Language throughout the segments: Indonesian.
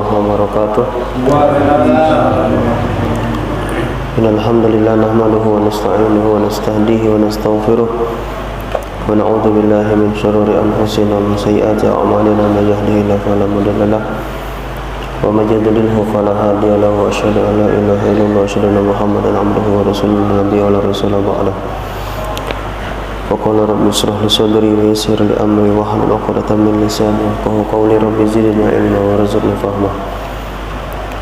wabarakatuh. Innal hamdalillah nahmaduhu wa nasta'inuhu wa nastahdihi wa nastaghfiruh wa na'udzu billahi min shururi anfusina wa min sayyiati a'malina may yahdihillahu fala mudilla lahu wa may yudlilhu fala hadiya lahu wa asyhadu an la ilaha illallah wa asyhadu anna muhammadan 'abduhu wa rasuluhu nabiyyu wa rasulullah ba'da. Wa qala rabbi ishrah li sadri wa yassir li amri wa hlul 'uqdatam min lisani yafqahu qawli rabbi zidni ilma wa rzuqni fahma.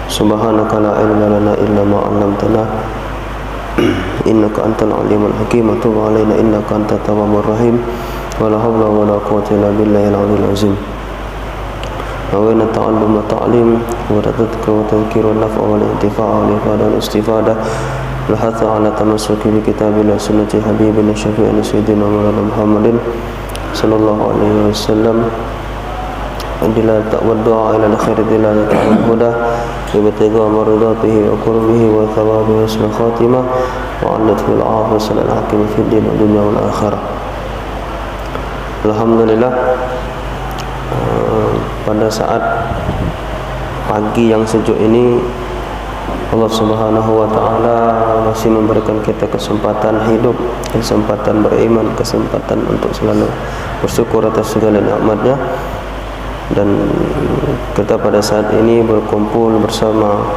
Subhanaka la ilma lana illa ma 'allamtana innaka antal alimul hakim. Tub 'alaina innaka antat tawwabur rahim. Wa la haula wa la quwwata illa billahil 'aliyyil 'azim. Wa inna ta'allum wa ta'lim wa tadhkuru wa tadhkiru an-naf'a wal intifa'a wal ifada wal istifada lahatha 'ala tamassuki bi kitabillah sunnati habibina syafi'ina sayyidina Maulana Muhammadin sallallahu alaihi wasallam. Adila ta'waddu'a ila al-khair dilala ta'ala huda ibtigha maradatihi wa qurbihi wa thawabi husnul khatimah wa annatul afisal al-hakim fi din wa dunya wal akhirah. Alhamdulillah, pada saat pagi yang sejuk ini Allah Subhanahu wa taala masih memberikan kita kesempatan hidup, kesempatan beriman, kesempatan untuk selalu bersyukur atas segala nikmat-Nya. Dan kita pada saat ini berkumpul bersama,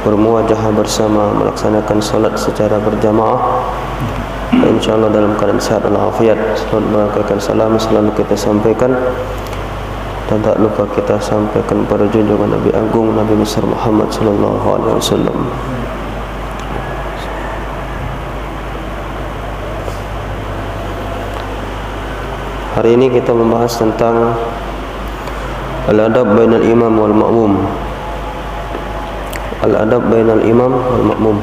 bermuajahah bersama, melaksanakan salat secara berjamaah, insyaallah dalam keadaan sehat walafiat. Salawat salam selalu kita sampaikan dan tak lupa kita sampaikan pada junjungan Nabi Agung Nabi besar Muhammad sallallahu alaihi wasallam. Hari ini kita membahas tentang al-adab bainal imam wal ma'mum. Al-adab bainal imam wal ma'mum.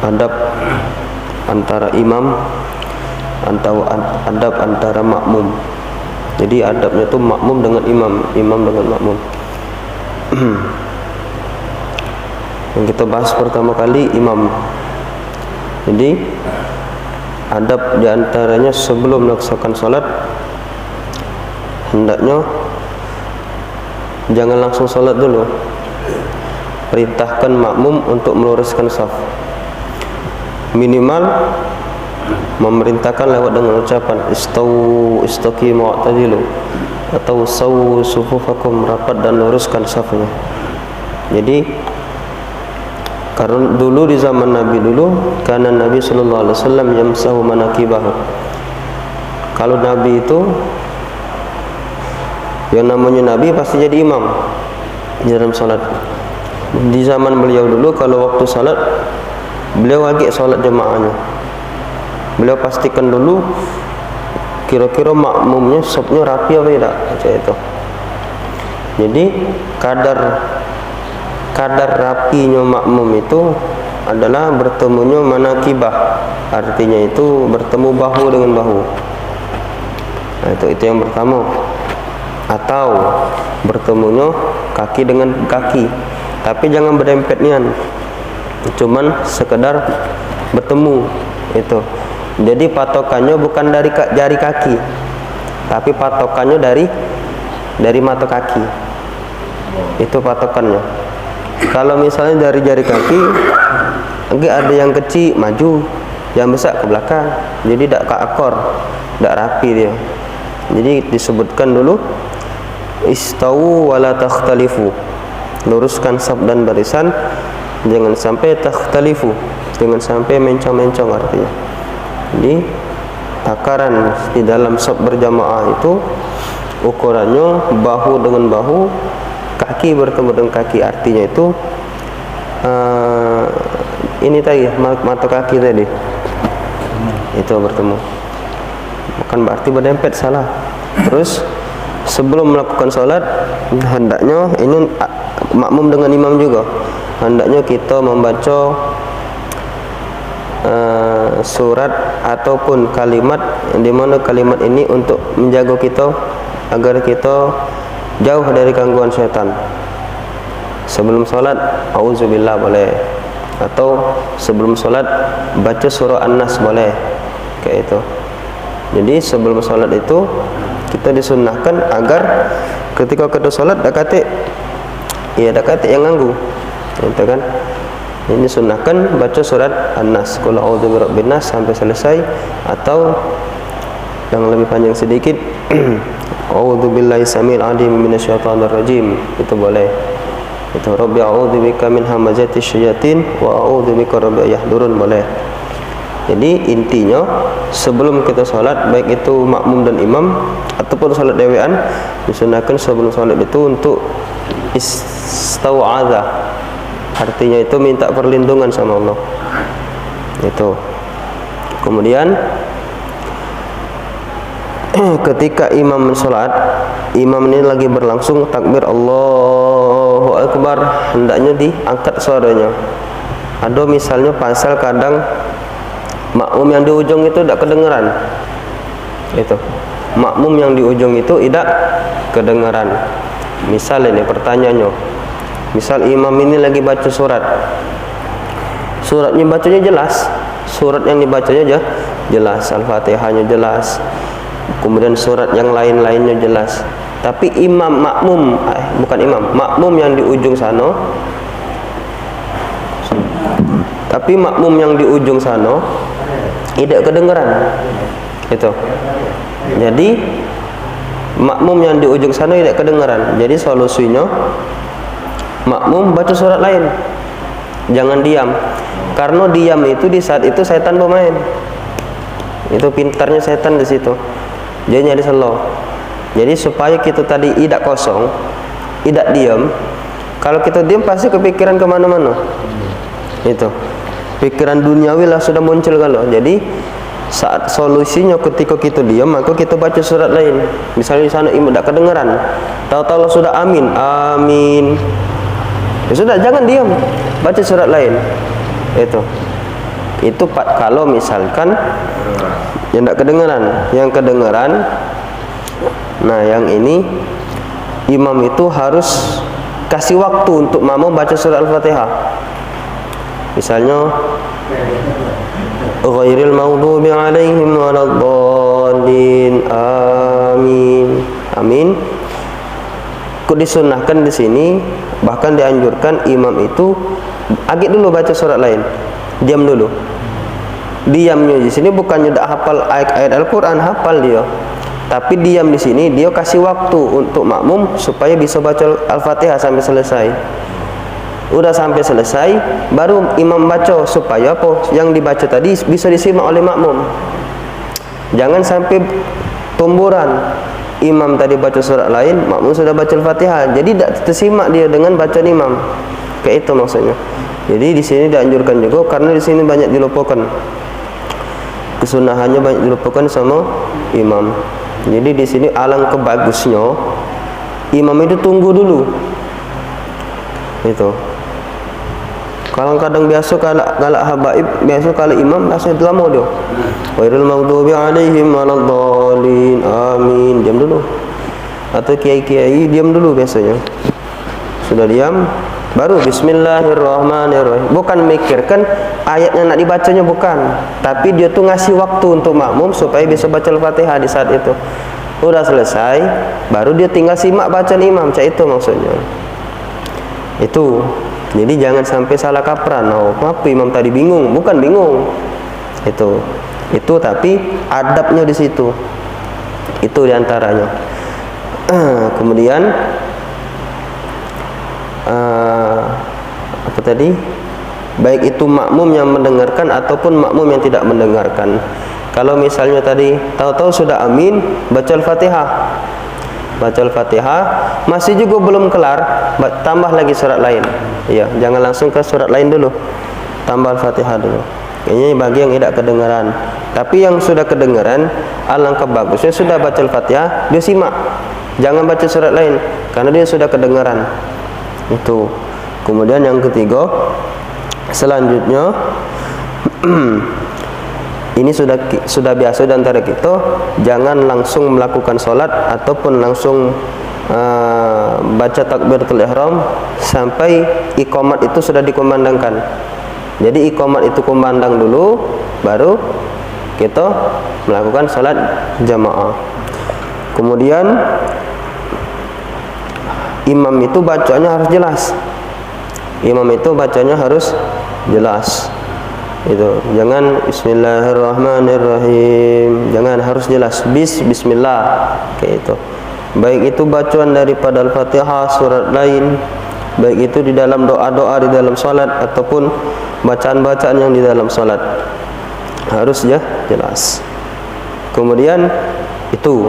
Adab antara imam atau adab antara makmum. Jadi adabnya itu makmum dengan imam, imam dengan makmum. Yang kita bahas pertama kali imam. Jadi adab diantaranya sebelum melaksanakan salat hendaknya jangan langsung salat dulu. Perintahkan makmum untuk meluruskan saf. Minimal memerintahkan lewat dengan ucapan istaqimu wa'tadilu atau sawu sufufakum, rapat dan luruskan safnya. Jadi karena dulu di zaman Nabi dulu, karena Nabi sallallahu alaihi wasallam yamsahu manakibahu. Kalau Nabi itu yang namanya Nabi pasti jadi imam di dalam salat. Di zaman beliau dulu kalau waktu salat beliau agak salat jemaahnya. Beliau pastikan dulu kira-kira makmumnya safnya rapi apa tidak, macam itu. Jadi kadar rapinya makmum itu adalah bertemunya manakibah. Artinya itu bertemu bahu dengan bahu. Nah, itu yang pertama. Atau bertemunya kaki dengan kaki, tapi jangan berdempet nian, cuman sekedar bertemu itu. Jadi patokannya bukan dari jari kaki, tapi patokannya dari mata kaki. Itu patokannya. Kalau misalnya dari jari kaki, agak ada yang kecil maju, yang besar ke belakang, jadi tidak ke akor, tidak rapi dia. Jadi disebutkan dulu istawu wala takhtalifu, luruskan saf dan barisan, jangan sampai takhtalifu, jangan sampai mencong-mencong artinya. Jadi takaran di dalam saf berjamaah itu ukurannya bahu dengan bahu, kaki bertemu dengan kaki. Artinya itu ini tadi mata kaki tadi itu bertemu, bukan berarti berdempet, salah. Terus sebelum melakukan salat hendaknya ini makmum dengan imam juga, hendaknya kita membaca surat ataupun kalimat di mana kalimat ini untuk menjaga kita agar kita jauh dari gangguan syaitan. Sebelum salat auzubillah boleh, atau sebelum salat baca surah An-Nas boleh, kayak itu. Jadi sebelum salat itu kita disunnahkan agar ketika kita salat dah kata Iya, ada kata yang nganggu. Itu kan. Ini sunnahkan baca surat An-Nas, qul a'udzu birabbin nas sampai selesai, atau yang lebih panjang sedikit a'udzu billahi samil alim minasyaitonir rajim, itu boleh. Itu rabbi a'udzu bika min hamazati syayatin wa a'udzu bika rabbi yahdurun, boleh. Jadi intinya sebelum kita sholat, baik itu makmum dan imam ataupun sholat dewean, disunahkan sebelum sholat itu untuk istau'adzah, artinya itu minta perlindungan sama Allah. Itu. Kemudian ketika imam sholat, imam ini lagi berlangsung takbir Allahu Akbar, hendaknya diangkat suaranya. Ada misalnya pasal kadang makmum yang di ujung itu tidak kedengaran. Itu makmum yang di ujung itu tidak kedengaran. Misal ini pertanyaannya, misal imam ini lagi baca surat, suratnya bacanya jelas, surat yang dibacanya jelas, Al-Fatihahnya jelas, kemudian surat yang lain-lainnya jelas, tapi makmum yang di ujung sana, tapi makmum yang di ujung sana tidak kedengaran. Itu. Jadi makmum yang di ujung sana tidak kedengaran. Jadi solusinya makmum baca surat lain. Jangan diam. Karena diam itu di saat itu setan bermain. Itu pintarnya setan di situ. Dia nyari selo. Jadi supaya kita tadi tidak kosong, tidak diam. Kalau kita diam pasti kepikiran kemana-mana. Itu. Pikiran duniawi lah sudah muncul kalau. Jadi saat solusinya ketika kita diam, maka kita baca surat lain. Misalnya di sana imam tidak kedengaran, tahu-tahu sudah amin, amin. Ya sudah, jangan diam, baca surat lain. Itu kalau misalkan yang tidak kedengaran, yang kedengaran. Nah, yang ini imam itu harus kasih waktu untuk makmum baca surat Al-Fatihah. Misalnya ghairil maghdubi alaihim waladdallin, amin, amin. Kok disunnahkan di sini, bahkan dianjurkan imam itu agak dulu baca surat lain, diam dulu. Diamnya di sini bukannya tidak hafal ayat Al-Quran, hafal dia, tapi diam di sini dia kasih waktu untuk makmum supaya bisa baca Al-Fatihah sampai selesai. Udah sampai selesai baru imam baca, supaya apa yang dibaca tadi bisa disimak oleh makmum. Jangan sampai tumburan, imam tadi baca surat lain, makmum sudah baca Al-Fatihah, jadi tidak tersimak dia dengan bacaan imam. Kayak itu maksudnya. Jadi di sini dianjurkan juga, karena di sini banyak dilupakan, kesunahannya banyak dilupakan sama imam. Jadi di sini alangkah bagusnya imam itu tunggu dulu. Itu. Kalau kadang biasa kalau habaib, biasa kalau imam biasa lama dia. Ghairil maghdubi alaihim waladdallin, amin, diam dulu. Atau kiai-kiai diam dulu biasanya. Sudah diam, baru bismillahirrahmanirrahim. Bukan mikirkan ayatnya nak dibacanya, bukan, tapi dia tuh ngasih waktu untuk makmum supaya bisa baca Al-Fatihah di saat itu. Udah selesai, baru dia tinggal simak bacaan imam. Cak itu maksudnya. Itu. Jadi jangan sampai salah kaprah. Oh, kenapa imam tadi bingung? Bukan bingung. Itu tapi adabnya di situ. Itu diantaranya. Kemudian apa tadi? Baik itu makmum yang mendengarkan ataupun makmum yang tidak mendengarkan. Kalau misalnya tadi tahu-tahu sudah amin, baca Al-Fatihah. Baca Al-Fatihah masih juga belum kelar, tambah lagi surat lain. Ya, jangan langsung ke surat lain dulu, tambah Al-Fatihah dulu. Ini bagi yang tidak kedengaran. Tapi yang sudah kedengaran, alangkah bagusnya sudah baca Al-Fatihah, dia simak. Jangan baca surat lain, karena dia sudah kedengaran. Itu. Kemudian yang ketiga, selanjutnya ini sudah biasa di antara kita, jangan langsung melakukan sholat ataupun langsung baca takbiratul ihram sampai iqamat itu sudah dikumandangkan. Jadi iqamat itu kumandang dulu, baru kita melakukan sholat jamaah. Kemudian imam itu bacanya harus jelas. Imam itu bacanya harus jelas. Itu jangan bismillahirrahmanirrahim, jangan, harus jelas bismillah kayak itu. Baik itu bacaan daripada Al-Fatihah, surat lain, baik itu di dalam doa-doa di dalam salat ataupun bacaan-bacaan yang di dalam salat, harus ya jelas. Kemudian itu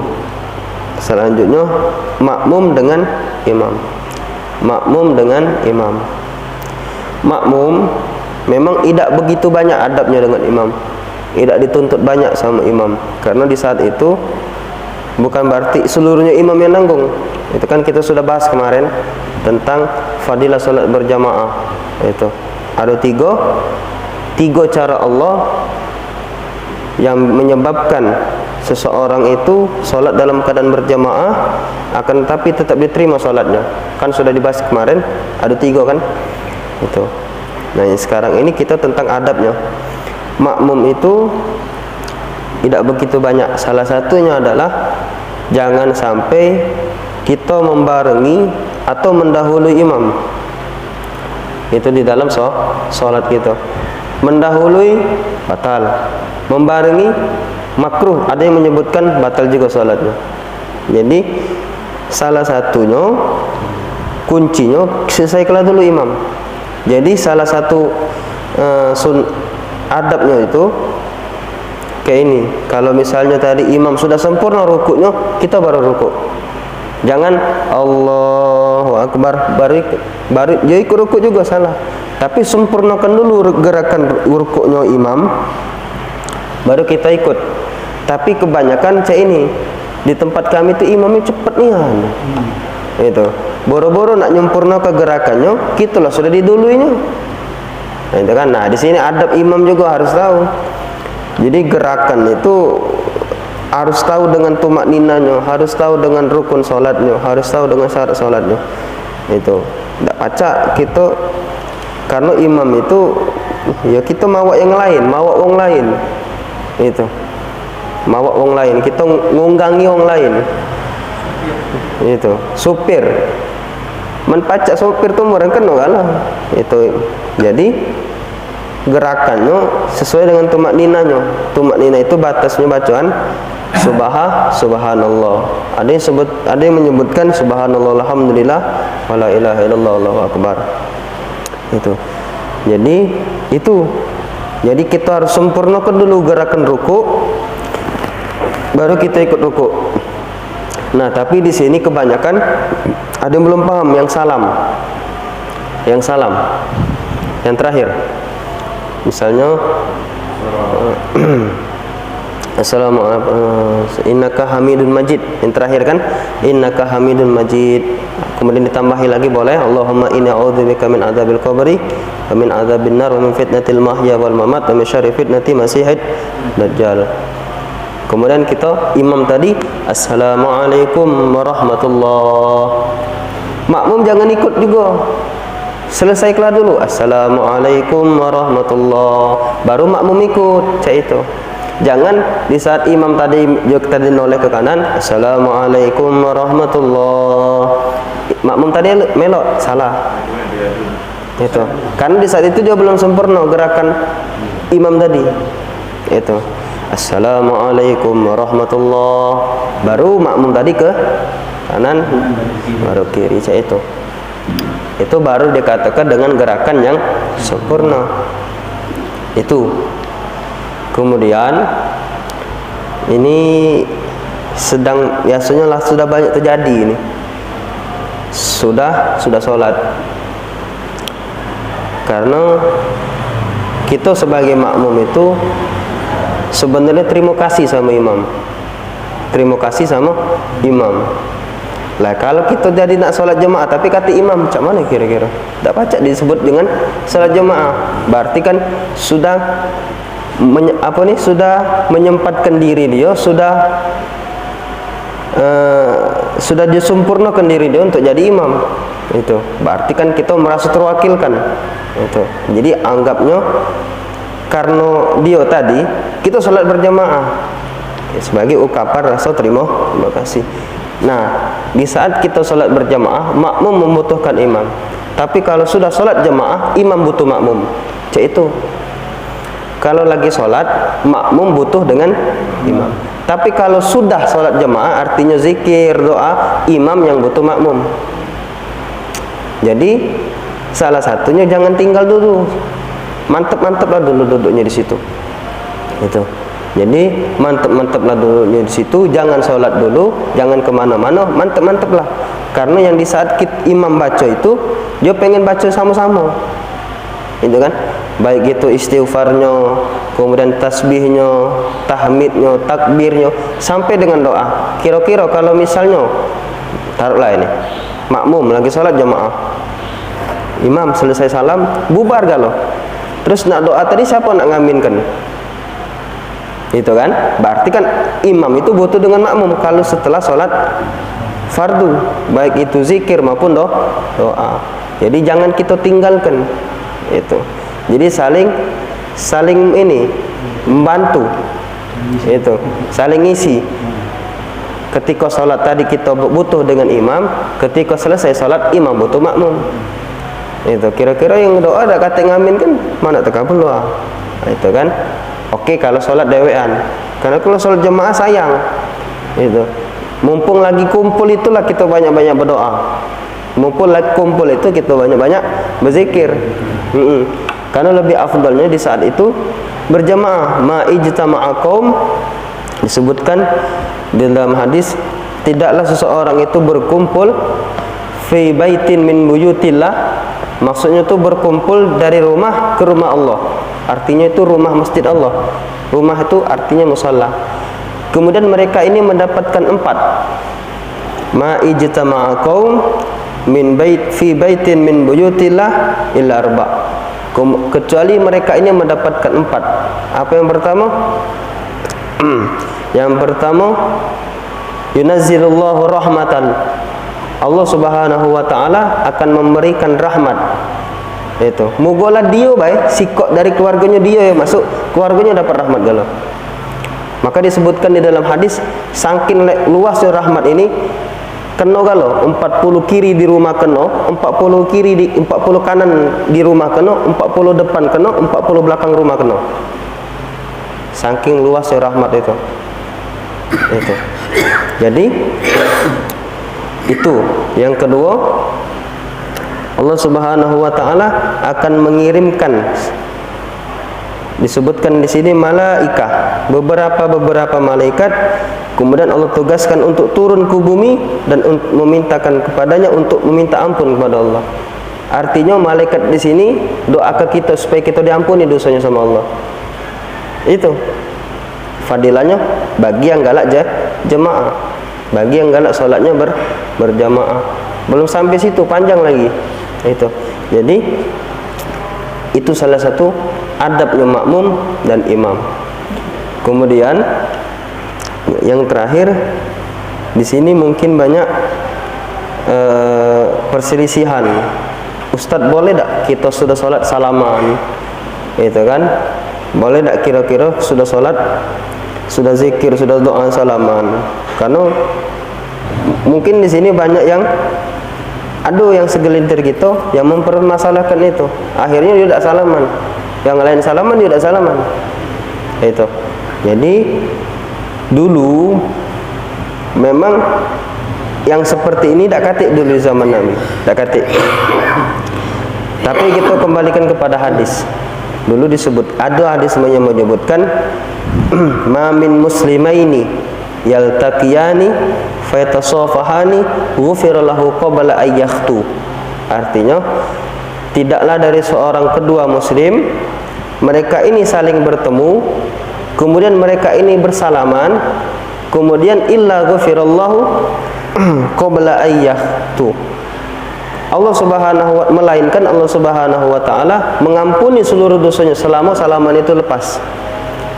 selanjutnya makmum dengan imam. Makmum dengan imam. Makmum memang tidak begitu banyak adabnya dengan imam, tidak dituntut banyak sama imam, karena di saat itu bukan berarti seluruhnya imam yang nanggung. Itu kan kita sudah bahas kemarin tentang fadilah salat berjamaah. Itu ada tiga cara Allah yang menyebabkan seseorang itu salat dalam keadaan berjamaah akan tetapi tetap diterima salatnya. Kan sudah dibahas kemarin, ada 3 kan? Itu. Nah, sekarang ini kita tentang adabnya. Makmum itu tidak begitu banyak. Salah satunya adalah jangan sampai kita membarengi atau mendahului imam. Itu di dalam salat kita. Mendahului batal, membarengi makruh. Ada yang menyebutkan batal juga salatnya. Jadi salah satunya, kuncinya selesaikanlah dulu imam. Jadi salah satu adabnya itu kayak ini. Kalau misalnya tadi imam sudah sempurna rukuknya, kita baru rukuk. Jangan Allahu Akbar baru dia ikut rukuk juga, salah. Tapi sempurnakan dulu gerakan rukuknya imam, baru kita ikut. Tapi kebanyakan ini di tempat kami itu imamnya cepat nih. Itu boro-boro nak nyempurna ke gerakannya, gitulah sudah diduluinya. Nah, itu kan. Nah, di sini adab imam juga harus tahu. Jadi gerakan itu harus tahu dengan tumak ninanya, harus tahu dengan rukun salatnya, harus tahu dengan syarat salatnya. Itu tidak pacak kita, karena imam itu ya kita mawak yang lain, mawak wong lain. Itu mawak wong lain, kita ngunggangi wong lain. Itu supir menpacak sopir tuh orang kena kalah. Itu jadi gerakannya sesuai dengan tumak ninanya. Tumak nina itu batasnya bacaan subhanallah. Ada yang menyebutkan subhanallah, alhamdulillah, wala ilaha illallah, Allahu akbar. Itu jadi kita harus sempurnakan dulu gerakan ruku, baru kita ikut ruku. Nah, tapi di sini kebanyakan ada yang belum paham yang salam. Yang terakhir. Misalnya Assalamualaikum innaka hamidun majid. Yang terakhir kan innaka hamidun majid. Kemudian ditambahi lagi boleh Allahumma inni a'udzubika min adzabil qabri wa min adzabin nar wa min fitnatil mahya wal mamat wa min syarri fitnati masiihid dajjal. Kemudian kita imam tadi Assalamualaikum warahmatullah. Makmum jangan ikut juga, selesaikanlah dulu Assalamualaikum warahmatullah, baru makmum ikut. Cak itu. Jangan di saat imam tadi noleh ke kanan Assalamualaikum warahmatullah, makmum tadi melok, salah. Itu. Karena di saat itu dia belum sempurna gerakan imam tadi. Itu. Assalamualaikum warahmatullah, baru makmum tadi ke kanan, baru kiri. Itu baru dikatakan dengan gerakan yang sempurna. Itu. Kemudian ini biasanya lah sudah banyak terjadi ini. Sudah sholat. Karena kita sebagai makmum itu sebenarnya terima kasih sama imam. Lah kalau kita jadi nak sholat jemaah tapi kata imam, macam mana kira-kira? Tak pacak disebut dengan sholat jemaah. Berarti kan sudah sudah menyempatkan diri dia, sudah disempurnakan diri dia untuk jadi imam. Itu berarti kan kita merasa terwakilkan. Itu jadi anggapnya karena dia tadi kita sholat berjamaah sebagai ungkapan rasa terima kasih. Nah, di saat kita sholat berjamaah, makmum membutuhkan imam. Tapi kalau sudah sholat jamaah, imam butuh makmum. Cek itu. Kalau lagi sholat, makmum butuh dengan imam. Tapi kalau sudah sholat jamaah, artinya zikir, doa, imam yang butuh makmum. Jadi salah satunya jangan tinggal dulu. Mantep-manteplah dulu duduknya di situ. Itu. Jadi mantep-manteplah duduknya di situ, jangan sholat dulu, jangan kemana-mana, mantep-manteplah. Karena yang di saat imam baca itu, dia pengen baca sama-sama, itu kan? Baik itu istighfarnya, kemudian tasbihnya, tahmidnya, takbirnya, sampai dengan doa. Kira-kira kalau misalnya, taruhlah ini, makmum lagi sholat jamaah, imam selesai salam, bubar galau. Terus nak doa tadi siapa nak ngaminkan? Itu kan, berarti kan imam itu butuh dengan makmum kalau setelah sholat fardu, baik itu zikir maupun doa. Jadi jangan kita tinggalkan itu. Jadi saling ini membantu, itu saling isi. Ketika sholat tadi kita butuh dengan imam, ketika selesai sholat imam butuh makmum. Itu kira-kira yang doa ada kata ngamin kan mana terkabul doa. Itu kan. Oke, kalau sholat dewean. Karena kalau sholat jemaah sayang. Itu. Mumpung lagi kumpul itulah kita banyak-banyak berdoa. Mumpung lagi kumpul itu kita banyak-banyak berzikir. Karena lebih afdalnya di saat itu berjamaah. Ma ijtama'a qaum, disebutkan di dalam hadis, tidaklah seseorang itu berkumpul fi baitin min buyutillah. Maksudnya itu berkumpul dari rumah ke rumah Allah. Artinya itu rumah masjid Allah. Rumah itu artinya musalla. Kemudian mereka ini mendapatkan 4. Ma ijtama'a qaum min bait fi baitin min buyutillah illa arba'. Kecuali mereka ini mendapatkan 4. Apa yang pertama? Yang pertama, yunazzilullahu rahmatan. Allah Subhanahu wa taala akan memberikan rahmat. Itu mugola dia baik sikok dari keluarganya dia yang masuk, keluarganya dapat rahmat galau. Maka disebutkan di dalam hadis, saking luasnya rahmat ini, kena galau 40 kiri di rumah kena, 40 kiri di 40 kanan di rumah kena, 40 depan kena, 40 belakang rumah kena. Saking luasnya rahmat itu. Itu. Jadi itu yang kedua, Allah Subhanahu wa taala akan mengirimkan, disebutkan di sini malaikah, beberapa malaikat, kemudian Allah tugaskan untuk turun ke bumi dan memintakan kepadanya untuk meminta ampun kepada Allah. Artinya malaikat di sini doa ke kita supaya kita diampuni dosanya sama Allah. Itu fadilahnya bagi yang galak jemaah, bagi yang galak salatnya berjamaah. Belum sampai situ, panjang lagi. Itu. Jadi itu salah satu adabnya makmum dan imam. Kemudian yang terakhir di sini mungkin banyak perselisihan. Ustadz, boleh tak kita sudah sholat salaman? Itu kan? Boleh tak kira-kira sudah sholat, sudah zikir, sudah doa salaman? Karena mungkin di sini banyak yang ada yang segelintir gitu yang mempermasalahkan itu. Akhirnya dia tidak salaman. Yang lain salaman, dia tidak salaman. Itu. Jadi dulu memang yang seperti ini tidak katik dulu zaman Nabi, tidak katik. Tapi kita kembalikan kepada hadis. Dulu disebut, ada hadis yang menyebutkan ma min muslimaini yaltaqiyani fayatasafahani ghufira lahu qabla ayyakhtu. Artinya tidaklah dari seorang kedua muslim, mereka ini saling bertemu, kemudian mereka ini bersalaman, kemudian illa ghufirallahu qabla ayyakhtu. Allah Subhanahu wa melainkan Allah Subhanahu wa taala mengampuni seluruh dosanya selama salaman itu lepas.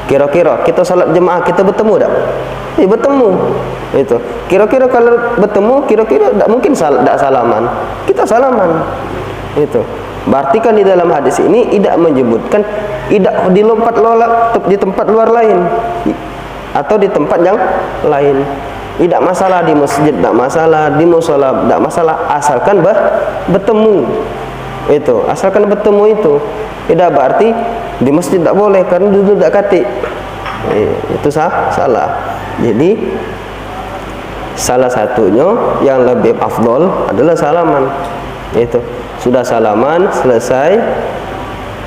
Kira-kira kita salat jemaah kita bertemu tak? Bertemu. Itu. Kira-kira kalau bertemu, kira-kira tak mungkin tak salaman. Kita salaman. Itu. Berarti kan di dalam hadis ini tidak menyebutkan tidak dilompat di tempat luar lain atau di tempat yang lain. Tidak masalah di masjid, tidak masalah di musola, tidak masalah, asalkan bertemu. Itu, asalkan bertemu itu. Tidak berarti di masjid tidak boleh karena duduk tidak katik. Itu salah. Jadi salah satunya yang lebih afdol adalah salaman. Itu sudah salaman selesai.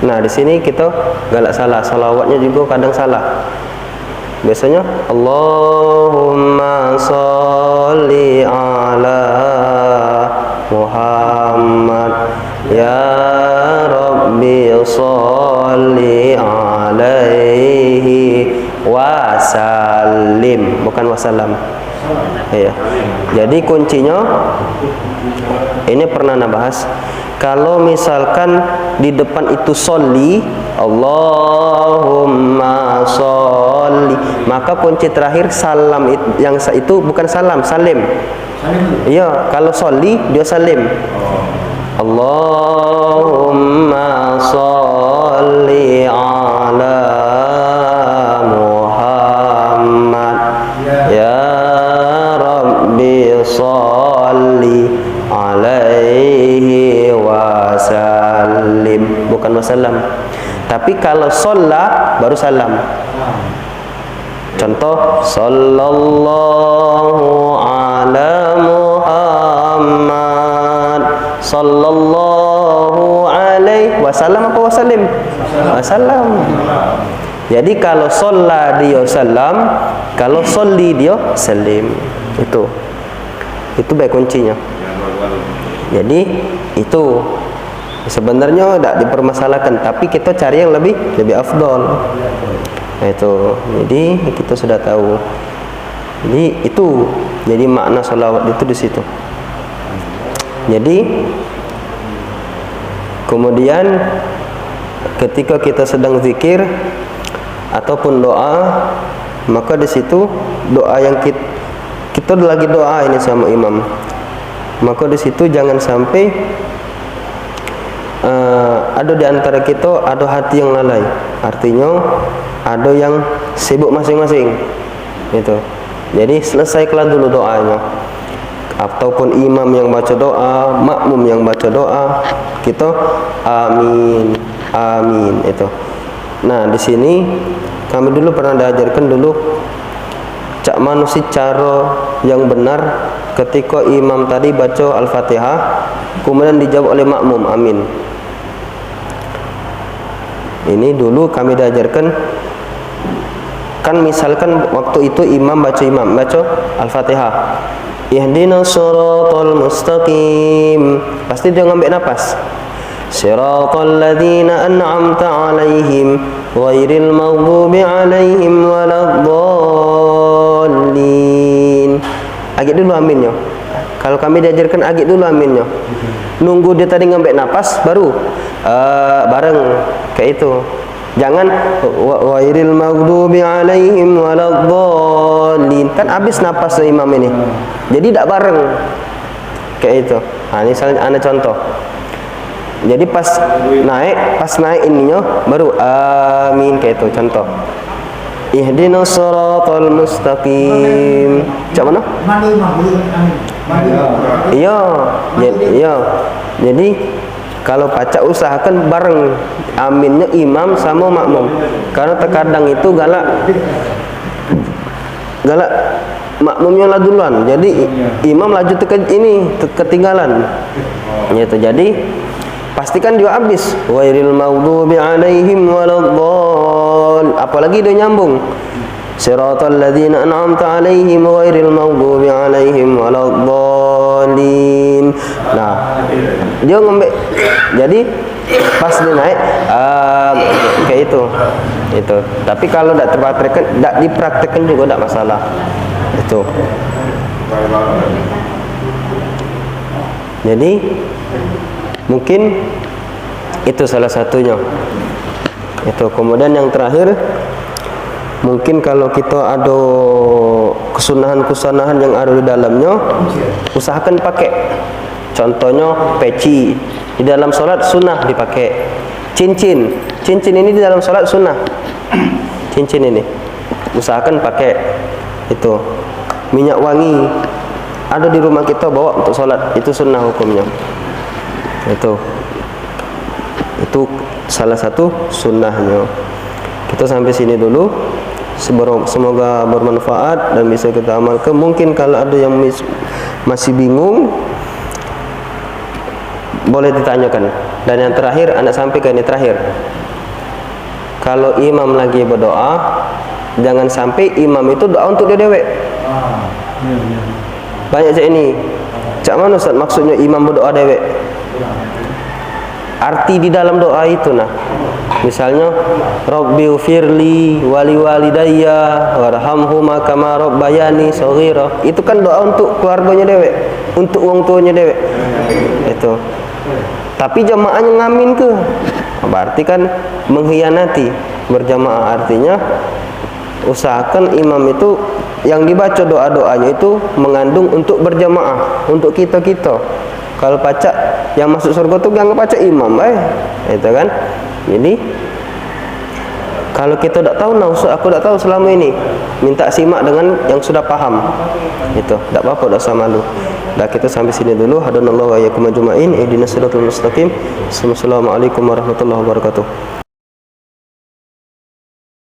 Nah di sini kita galak salah, salawatnya juga kadang salah. Biasanya Allahumma sholli ala Muhammad ya Rabbi sholli alaihi wasallim, bukan wasallam. Iya. Jadi kuncinya ini pernah bahas. Kalau misalkan di depan itu sholli, Allahumma sholli, maka kunci terakhir salam yang itu bukan salam, salim. Iya, kalau sholli dia salim. Allahumma sholli ala Muhammad ya Rabbi sholli alaihi wasallim, bukan wasallam. Tapi kalau sholla baru salam. Contoh sallallahu ala Muhammad sallallahu alaihi wasallam, apa wasallim? Wasallam. Jadi kalau sholla dia salam, kalau sholli dia salim. Itu baik kuncinya. Jadi itu sebenarnya tidak dipermasalahkan, tapi kita cari yang lebih afdol. Itu. Jadi kita sudah tahu. Jadi itu. Jadi makna salawat itu di situ. Jadi kemudian ketika kita sedang zikir ataupun doa, maka di situ doa yang kita lagi doa ini sama imam, maka di situ jangan sampai ada di antara kita ada hati yang lalai, artinya ada yang sibuk masing-masing. Itu. Jadi selesaikanlah dulu doanya. Ataupun imam yang baca doa, makmum yang baca doa, kita amin, amin. Itu. Nah di sini kami dulu pernah diajarkan dulu cak manusia cara yang benar ketika imam tadi baca Al-Fatihah kemudian dijawab oleh makmum amin. Ini dulu kami diajarkan, kan misalkan waktu itu imam baca Al-Fatihah, ihdinas shiratal mustaqim, pasti dia ngambil napas, shiratal ladzina an'amta alaihim ghairil maghdubi alaihim waladdallin. Agak dulu aminnya. Kalau kami diajarkan agak dulu aminnya. Nunggu dia tadi ngambil napas baru bareng kayak itu. Jangan ghairil maghdubi alaihim waladdallin. Kan habis napas imam ini. Jadi tidak bareng. Kayak itu. Nah, ini ana contoh. Jadi pas naik ininya baru amin kayak itu contoh. Ihdinas shiratal mustaqim. Cak mana? Iya. Jadi kalau baca usahakan bareng aminnya imam sama makmum. Karena terkadang itu galak makmumnya lah duluan. Jadi imam laju ketinggalan. Gitu. Jadi pastikan dia habis ghairil maghdubi alaihim waladdallin, apalagi dia nyambung siratal ladzina an'amta alaihim ghairil maghdubi alaihim waladdallin. Nah dia ngambil, jadi pas dia naik kayak itu. Tapi kalau tidak dipraktekkan juga tidak masalah. Itu. Jadi mungkin itu salah satunya. Itu. Kemudian yang terakhir, mungkin kalau kita ada kesunahan-kesunahan yang ada di dalamnya, usahakan pakai. Contohnya peci. Di dalam sholat sunnah dipakai. Cincin ini di dalam sholat sunnah. Cincin ini usahakan pakai. Itu. minyak wangi ada di rumah kita, bawa untuk sholat, itu sunnah hukumnya. Itu salah satu sunnahnya. Kita sampai sini dulu. Semoga bermanfaat dan bisa kita amalkan. Mungkin kalau ada yang masih bingung, boleh ditanyakan. Dan yang terakhir, anak sampaikan ini terakhir. Kalau imam lagi berdoa, jangan sampai imam itu doa untuk dia dewek. Banyak cak ini. Cak mana Ustaz maksudnya imam berdoa dewek? Arti di dalam doa itu misalnya Rabbighfirli wali walidayya warhamhuma kama rabbayani shaghira. Itu kan doa untuk keluarganya dewek, untuk wong tuanya dewek. Itu. Tapi jamaahnya ngamin ke? Berarti kan mengkhianati berjamaah. Artinya usahakan imam itu yang dibaca doa-doanya itu mengandung untuk berjamaah, untuk kita-kita. Kalau pacak yang masuk surga tuh yang baca imam, itu kan. Jadi kalau kita tak tahu, aku tak tahu selama ini, minta simak dengan yang sudah paham. Itu, tak apa-apa, tak usah malu. Dah kita sampai sini dulu. Hadanallahu wa iyyakum ajma'in. Ihdinas siratal mustaqim. Assalamualaikum warahmatullahi wabarakatuh.